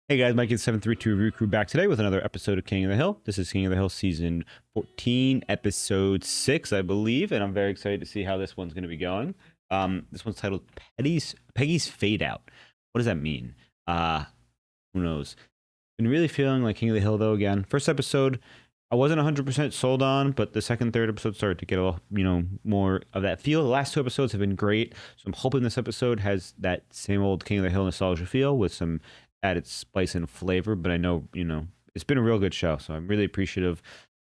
Hey guys, Mike732 Review Crew back today with another episode of King of the Hill. This is King of the Hill season 14, episode 6, I believe, and I'm very excited to see how this one's going to be going. This one's titled Peggy's Fade Out. What does that mean? Who knows? Been really feeling like King of the Hill though again. First episode, I wasn't 100% sold on, but the second, third episode started to get a little, more of that feel. The last two episodes have been great, so I'm hoping this episode has that same old King of the Hill nostalgia feel with some added spice and flavor. But I know, it's been a real good show, so I'm really appreciative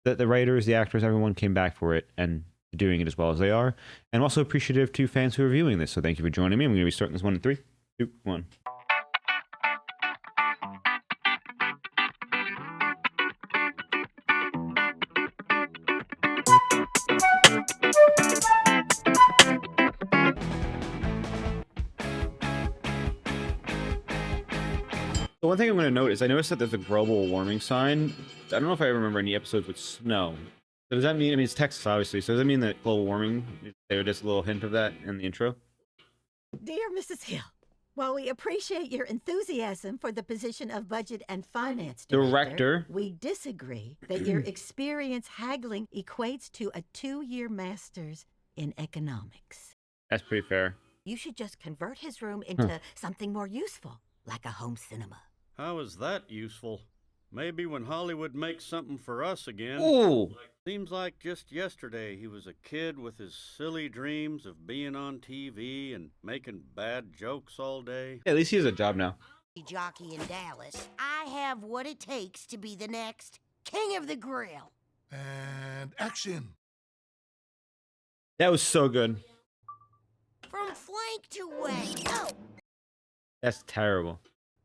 that the writers, the actors, everyone came back for it and doing it as well as they are. And I'm also appreciative to fans who are viewing this. So thank you for joining me. I'm going to be starting this one in 3, 2, 1. The one thing I'm going to note is I noticed that there's a global warming sign. I don't know if I remember any episodes with snow. So does that mean, it's Texas obviously, so does that mean that global warming, is there just a little hint of that in the intro? Dear Mrs. Hill, while we appreciate your enthusiasm for the position of Budget and Finance Director, we disagree that your experience haggling equates to a 2-year master's in economics. That's pretty fair. You should just convert his room into something more useful, like a home cinema. How is that useful? Maybe when Hollywood makes something for us again. Ooh! Seems like just yesterday he was a kid with his silly dreams of being on TV and making bad jokes all day. Yeah, at least he has a job now. Jockey in Dallas, I have what it takes to be the next King of the Grill. And action. That was so good. From flank to wing. Oh! That's terrible.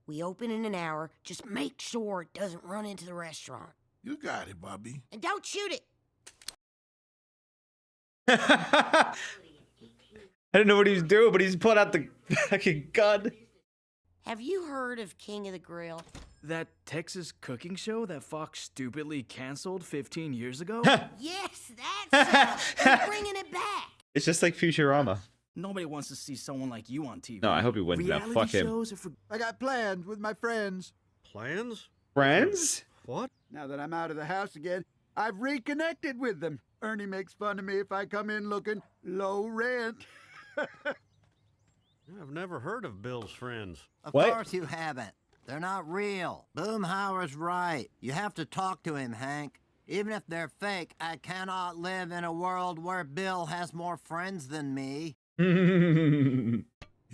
We open in an hour. Just make sure it doesn't run into the restaurant. You got it, Bobby. And don't shoot it. I didn't know what he was doing, but he's pulling out the fucking gun. Have you heard of King of the Grill? That Texas cooking show that Fox stupidly canceled 15 years ago? Yes, that's it. They're bringing it back. It's just like Futurama. Nobody wants to see someone like you on TV. No, I hope he wins that. Reality Fuck him. shows are for... I got plans with my friends. Plans? Friends? What? Now that I'm out of the house again, I've reconnected with them. Ernie makes fun of me if I come in looking low rent. I've never heard of Bill's friends. Of What? course you haven't. They're not real. Boomhauer's right. You have to talk to him, Hank. Even if they're fake, I cannot live in a world where Bill has more friends than me. You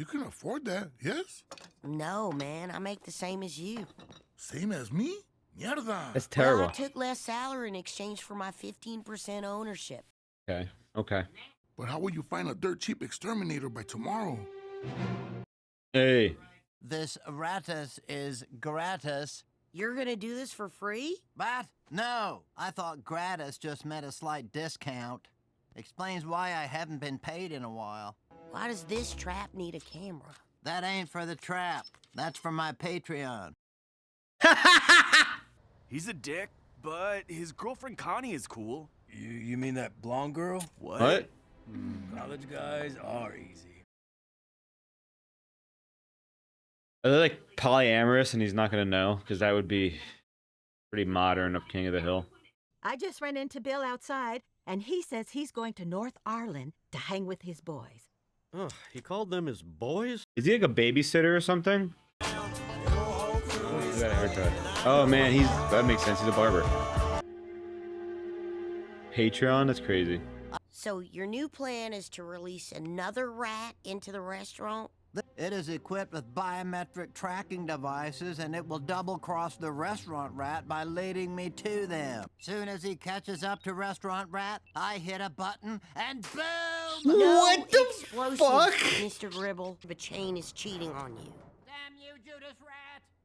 can afford that, yes? No, man, I make the same as you. Same as me? Mierda. That's terrible. Well, I took less salary in exchange for my 15% ownership. Okay. But how will you find a dirt cheap exterminator by tomorrow? Hey. This ratus is gratis. You're gonna do this for free? But no, I thought gratis just meant a slight discount. Explains why I haven't been paid in a while. Why does this trap need a camera? That ain't for the trap. That's for my Patreon. He's a dick, but his girlfriend Connie is cool. You mean that blonde girl? What? College guys are easy. Are they like polyamorous and he's not going to know? Because that would be pretty modern of King of the Hill. I just ran into Bill outside, and he says he's going to North Ireland to hang with his boys. Oh, he called them his boys? Is he like a babysitter or something? He got a haircut. Oh man, that makes sense. He's a barber. Patreon? That's crazy. So your new plan is to release another rat into the restaurant? It is equipped with biometric tracking devices, and it will double-cross the restaurant rat by leading me to them. Soon as he catches up to restaurant rat, I hit a button, and boom! What the Explosives, fuck? Mr. Gribble, the chain is cheating on you. Damn you, Judas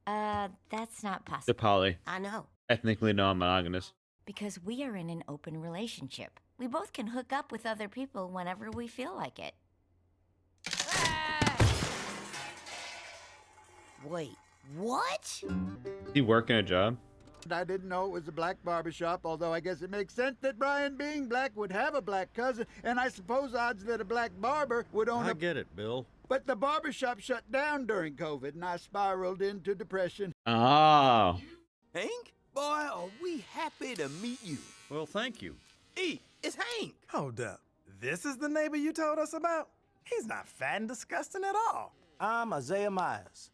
rat! That's not The possible poly. I know. Ethnically non-monogamous. because we are in an open relationship. We both can hook up with other people whenever we feel like it. Wait, what? Is he working a job? I didn't know it was a black barbershop, although I guess it makes sense that Brian, being black, would have a black cousin, and I suppose odds that a black barber would own I get it, Bill. But the barbershop shut down during COVID, and I spiraled into depression. Oh. Hank? Boy, are we happy to meet you. Well, thank you. E, it's Hank. Hold up. This is the neighbor you told us about? He's not fat and disgusting at all. I'm Isaiah Myers.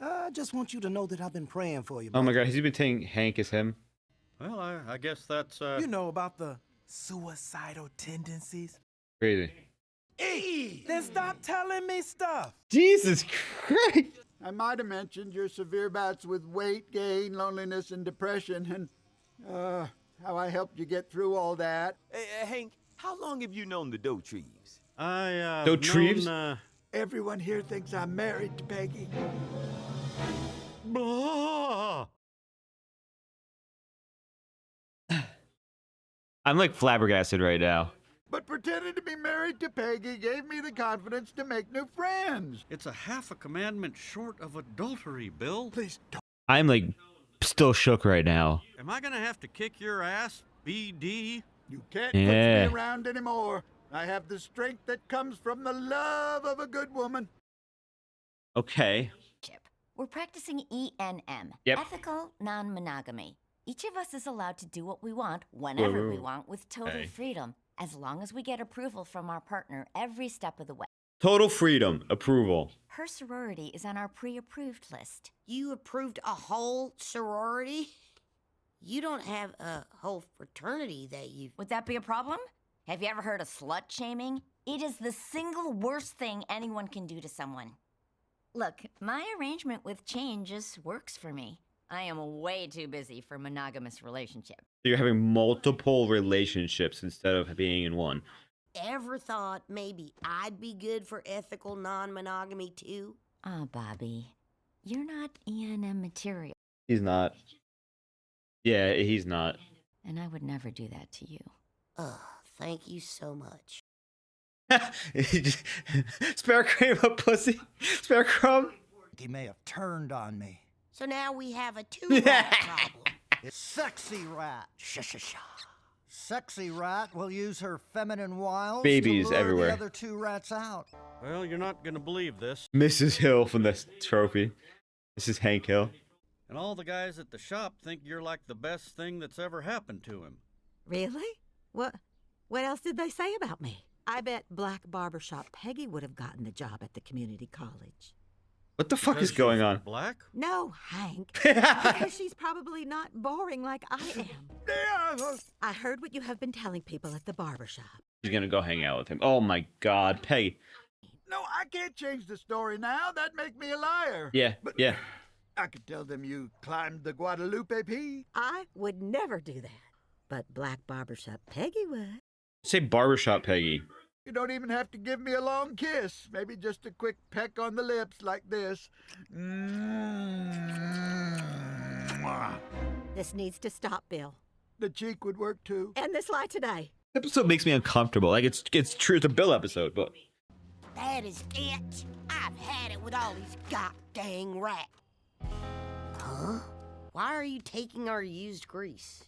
I just want you to know that I've been praying for you. Oh my God, has he been saying Hank is him? Well, I guess that's, You know about the suicidal tendencies? Crazy. E, then stop telling me stuff. Jesus Christ. I might have mentioned your severe bouts with weight gain, loneliness, and depression, and how I helped you get through all that. Hey, Hank, how long have you known the Dotrives? Dotrives? Everyone here thinks I'm married to Peggy. Blah. I'm like flabbergasted right now. But pretending to be married to Peggy gave me the confidence to make new friends. It's a half a commandment short of adultery, Bill. Please don't. I'm like still shook right now. Am I gonna have to kick your ass, BD? You can't Yeah. push me around anymore. I have the strength that comes from the love of a good woman. Okay. We're practicing ENM, Yep. ethical non-monogamy. Each of us is allowed to do what we want, whenever we Whoa. want, with total Hey. freedom, as long as we get approval from our partner every step of the way. Total freedom, approval. Her sorority is on our pre-approved list. You approved a whole sorority? You don't have a whole fraternity that you... Would that be a problem? Have you ever heard of slut shaming? It is the single worst thing anyone can do to someone. Look, my arrangement with Change just works for me. I am way too busy for monogamous relationships. You're having multiple relationships instead of being in one. Ever thought maybe I'd be good for ethical non-monogamy too? Ah, Bobby, you're not ENM material. He's not. Yeah, he's not. And I would never do that to you. Ugh, thank you so much. Spare cream a pussy. Spare crumb. He may have turned on me. So now we have a two-rat problem. It's Sexy Rat. Sexy Rat will use her feminine wiles Babies to lure everywhere. the other two rats out. Well, you're not gonna believe this. Mrs. Hill from this trophy. This is Hank Hill. And all the guys at the shop think you're like the best thing that's ever happened to him. Really? What else did they say about me? I bet Black Barbershop Peggy would have gotten the job at the community college. What the fuck is going on? Black? No, Hank. Because she's probably not boring like I am. I heard what you have been telling people at the barbershop. She's gonna go hang out with him. Oh my God, Peggy. No, I can't change the story now. That'd make me a liar. Yeah, But yeah. I could tell them you climbed the Guadalupe Peak. I would never do that. But Black Barbershop Peggy would. Say barbershop Peggy. You don't even have to give me a long kiss. Maybe just a quick peck on the lips like this. This needs to stop, Bill. The cheek would work too. End this lie today. This episode makes me uncomfortable. Like it's true. It's a Bill episode, but That is it. I've had it with all these god-dang rats. Huh? Why are you taking our used grease?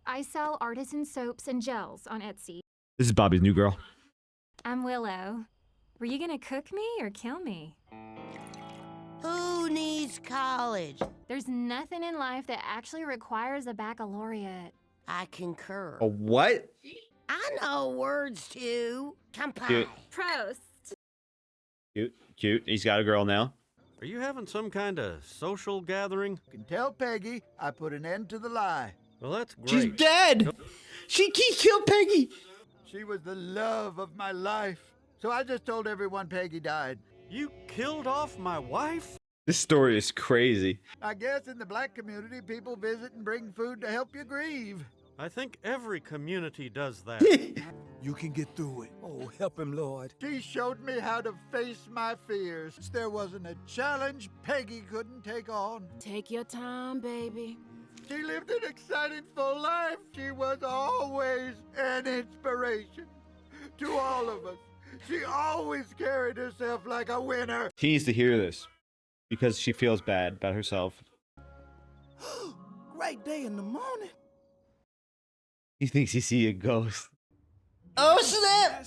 I sell artisan soaps and gels on Etsy. this is Bobby's new girl. I'm Willow. Were you gonna cook me or kill me? Who needs college? There's nothing in life that actually requires a baccalaureate. I concur. A what? I know words too. Kampai. Cute. Prost. Cute. He's got a girl now. Are you having some kind of social gathering? You can tell Peggy I put an end to the lie. Well, that's great. She's dead. He killed Peggy. She was the love of my life. So I just told everyone Peggy died. You killed off my wife? This story is crazy. I guess in the black community, people visit and bring food to help you grieve. I think every community does that. You can get through it. Oh, help him, Lord. She showed me how to face my fears. There wasn't a challenge Peggy couldn't take on. Take your time, baby. She lived an exciting full life. She was always an inspiration to all of us. She always carried herself like a winner. She needs to hear this because she feels bad about herself. Great day in the morning. He thinks he see a ghost. Oh, snap!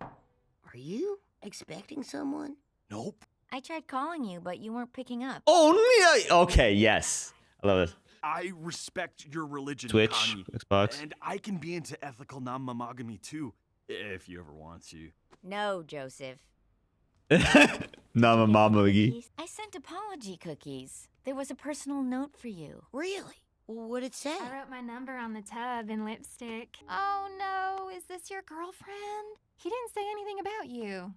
Are you expecting someone? Nope. I tried calling you, but you weren't picking up. Oh, yeah. Okay, yes. I love this. I respect your religion, Twitch, Connie, Xbox. and I can be into ethical non-monogamy too, if you ever want to. No, Joseph. Nama Mama McGee. I sent apology cookies. There was a personal note for you. Really? What'd it say? I wrote my number on the tub in lipstick. Oh no, is this your girlfriend? He didn't say anything about you.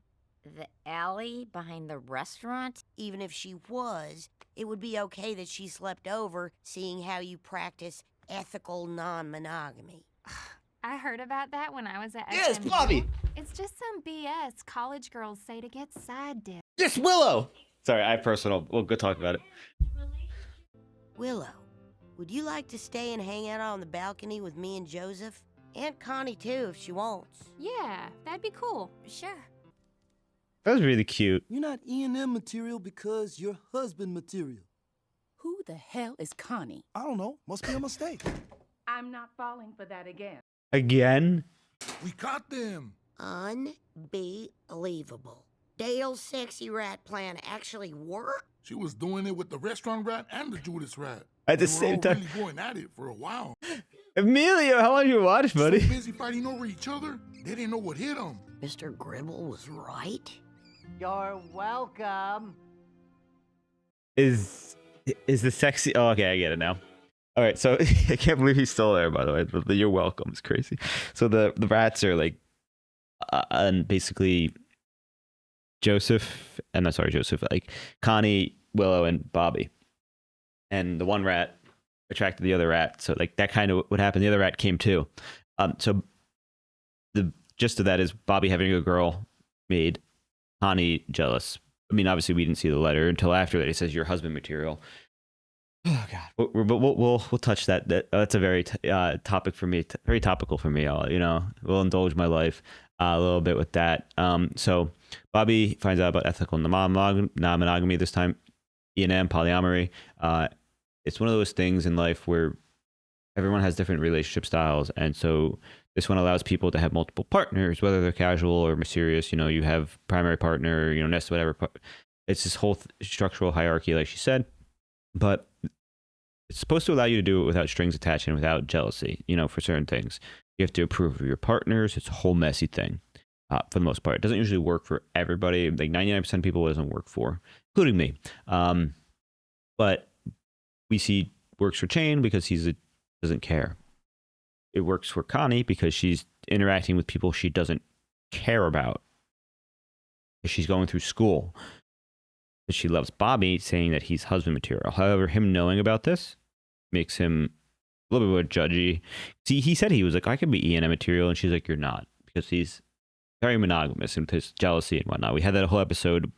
The alley behind the restaurant? Even if she was, it would be okay that she slept over, seeing how you practice ethical non-monogamy. I heard about that when I was at Yes, SMU. Bobby! It's just some BS college girls say to get side dip. Yes, Willow! Sorry, I have personal. We'll go talk about it. Willow, would you like to stay and hang out on the balcony with me and Joseph? And Connie, too, if she wants. Yeah, that'd be cool. Sure. That was really cute. You're not E&M material because you're husband material. Who the hell is Connie? I don't know. Must be a mistake. I'm not falling for that again. Again? We caught them. Unbelievable. Dale's sexy rat plan actually worked? She was doing it with the restaurant rat and the Judas rat. At the They were same all time. really going at it for a while. Emilio, how long you watch, buddy? So busy fighting over each other, they didn't know what hit them. Mr. Gribble was right. You're welcome. Is the sexy? Oh, okay, I get it now. All right, so I can't believe he's still there. By the way, the you're welcome is crazy. So the rats are like, and basically Joseph, and not sorry, Joseph, like Connie, Willow, and Bobby, and the one rat attracted the other rat. So like that kind of what happened. The other rat came too. So the gist of that is Bobby having a girl made Connie jealous. I mean, obviously we didn't see the letter until after that. He says your husband material. Oh God, but we'll touch that. That's a very topic for me, very topical for me. We'll indulge my life a little bit with that. So Bobby finds out about ethical non-monogamy this time, E&M, polyamory. It's one of those things in life where everyone has different relationship styles, and so this one allows people to have multiple partners, whether they're casual or mysterious. You have primary partner, nest, whatever. It's this whole structural hierarchy, like she said, but it's supposed to allow you to do it without strings attached and without jealousy, for certain things. You have to approve of your partners. It's a whole messy thing for the most part. It doesn't usually work for everybody. Like 99% of people it doesn't work for, including me. But we see works for Chain because doesn't care. It works for Connie because she's interacting with people she doesn't care about. She's going through school. But she loves Bobby, saying that he's husband material. However, him knowing about this makes him a little bit more judgy. See, he said he was like, I could be E&M material, and she's like, you're not, because he's very monogamous and his jealousy and whatnot. We had that whole episode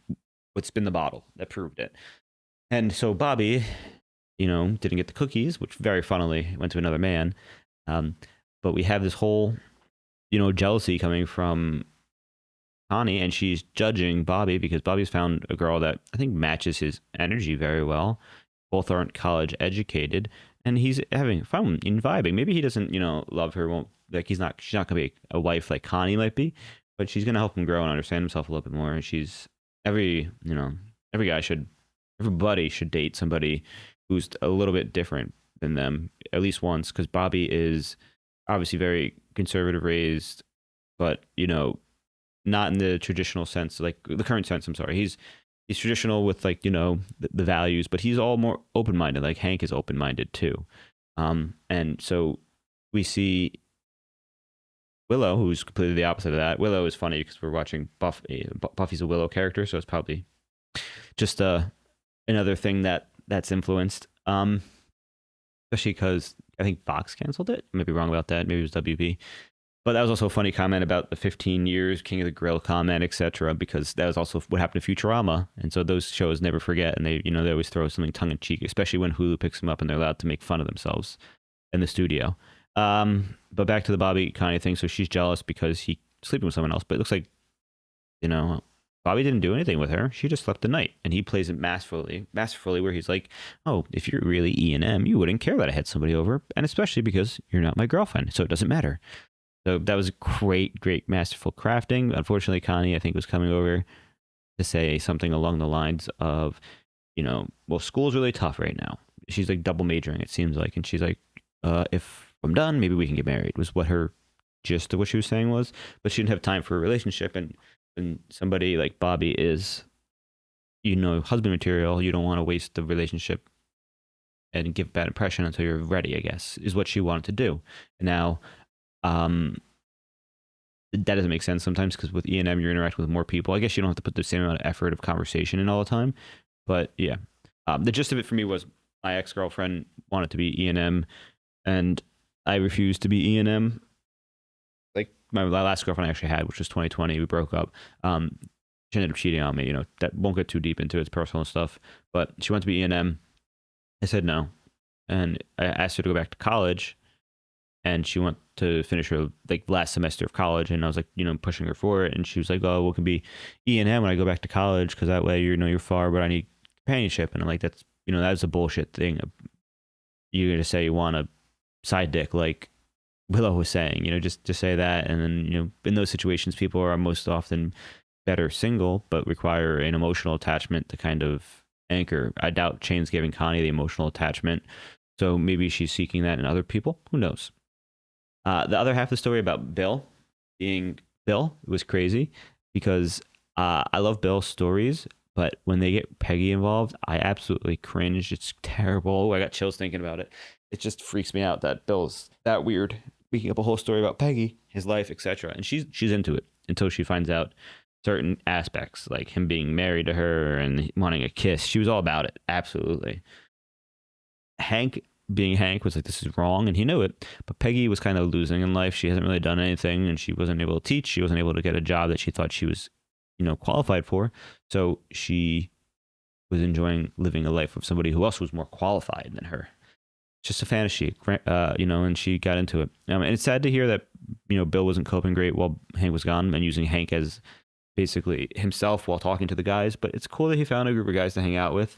with Spin the Bottle that proved it. And so Bobby, didn't get the cookies, which very funnily went to another man. But we have this whole, jealousy coming from Connie, and she's judging Bobby because Bobby's found a girl that I think matches his energy very well. Both aren't college educated, and he's having fun and vibing. Maybe he doesn't, love her. Won't like she's not gonna be a wife like Connie might be, but she's gonna help him grow and understand himself a little bit more. And everybody should date somebody who's a little bit different than them at least once, because Bobby is obviously very conservative raised, but not in the traditional sense, like the current sense. I'm sorry. He's traditional with the values, but he's all more open-minded. Like Hank is open-minded too. And so we see Willow, who's completely the opposite of that. Willow is funny because we're watching Buffy. Buffy's a Willow character, so it's probably just another thing that's influenced. Especially because I think Fox canceled it. I may be wrong about that. Maybe it was WB. But that was also a funny comment about the 15 years, King of the Grill comment, etc. Because that was also what happened to Futurama. And so those shows never forget. And they always throw something tongue-in-cheek, especially when Hulu picks them up and they're allowed to make fun of themselves in the studio. But back to the Bobby Connie thing. So she's jealous because he's sleeping with someone else. But it looks like, Bobby didn't do anything with her. She just slept the night. And he plays it masterfully, where he's like, oh, if you're really E&M, you wouldn't care that I had somebody over. And especially because you're not my girlfriend, so it doesn't matter. So that was great, masterful crafting. Unfortunately, Connie, I think, was coming over to say something along the lines of, well, school's really tough right now. She's like double majoring, it seems like. And she's like, if I'm done, maybe we can get married, was what her gist of what she was saying was. But she didn't have time for a relationship. And somebody like Bobby is, husband material, you don't want to waste the relationship and give a bad impression until you're ready, I guess, is what she wanted to do. And now, that doesn't make sense sometimes, because with E&M, you're interacting with more people. I guess you don't have to put the same amount of effort of conversation in all the time. But yeah, the gist of it for me was my ex-girlfriend wanted to be E&M, and I refused to be E&M. Like my last girlfriend I actually had, which was 2020, we broke up. She ended up cheating on me. That won't get too deep into it. It's personal stuff. But she wanted to be E&M. I said no, and I asked her to go back to college. And she wanted to finish her last semester of college, and I was like, pushing her for it. And she was like, "Oh, well, it can be E&M when I go back to college, because that way you're far, but I need companionship." And I'm like, that's that's a bullshit thing. You're gonna say you want a side dick, like Willow was saying, just to say that. And then in those situations, people are most often better single, but require an emotional attachment to kind of anchor. I doubt Chain's giving Connie the emotional attachment, so maybe she's seeking that in other people. Who knows? The other half of the story about Bill being Bill was crazy, because I love Bill's stories, but when they get Peggy involved, I absolutely cringe. It's terrible. I got chills thinking about it. It just freaks me out that Bill's that weird, making up a whole story about Peggy, his life, etc. And she's into it until she finds out certain aspects, like him being married to her and wanting a kiss. She was all about it. Absolutely. Hank being Hank was like, this is wrong, and he knew it. But Peggy was kind of losing in life. She hasn't really done anything, and she wasn't able to teach. She wasn't able to get a job that she thought she was, qualified for. So she was enjoying living a life with somebody who else was more qualified than her. Just a fantasy, and she got into it. And it's sad to hear that, Bill wasn't coping great while Hank was gone, and using Hank as basically himself while talking to the guys. But it's cool that he found a group of guys to hang out with.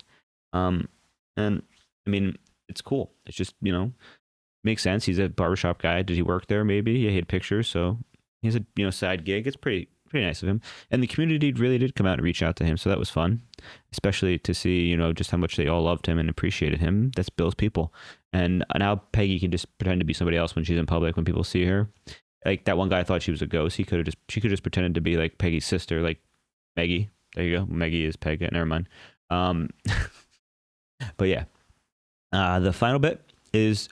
And I mean, it's cool. It's just, makes sense. He's a barbershop guy. Did he work there? Maybe. Yeah, he had pictures. So he has a, side gig. It's pretty nice of him. And the community really did come out and reach out to him. So that was fun, especially to see, just how much they all loved him and appreciated him. That's Bill's people. And now Peggy can just pretend to be somebody else when she's in public, when people see her. Like that one guy thought she was a ghost. She could have just pretended to be like Peggy's sister, like Maggie. There you go. Maggie is Peggy. Never mind. But yeah. The final bit is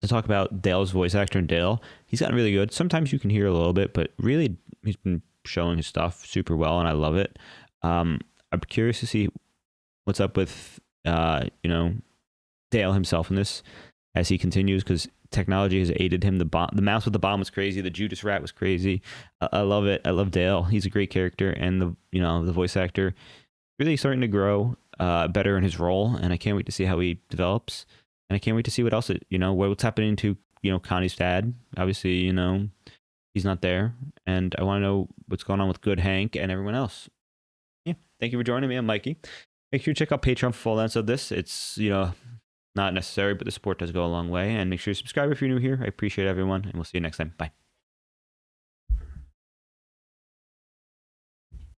to talk about Dale's voice actor. And Dale, he's gotten really good. Sometimes you can hear a little bit, but really he's been showing his stuff super well, and I love it. I'm curious to see what's up with Dale himself in this as he continues, because technology has aided him. The mouse with the bomb was crazy. The Judas rat was crazy. I love it. I love Dale. He's a great character, and the voice actor really starting to grow better in his role, and I can't wait to see how he develops. And I can't wait to see what else what's happening to Connie's dad. Obviously, he's not there, and I want to know what's going on with Good Hank and everyone else. Yeah, thank you for joining me. I'm Mikey. Make sure you check out Patreon for full lengths of this. It's not necessary, but the support does go a long way. And make sure you subscribe if you're new here. I appreciate everyone, and we'll see you next time. Bye.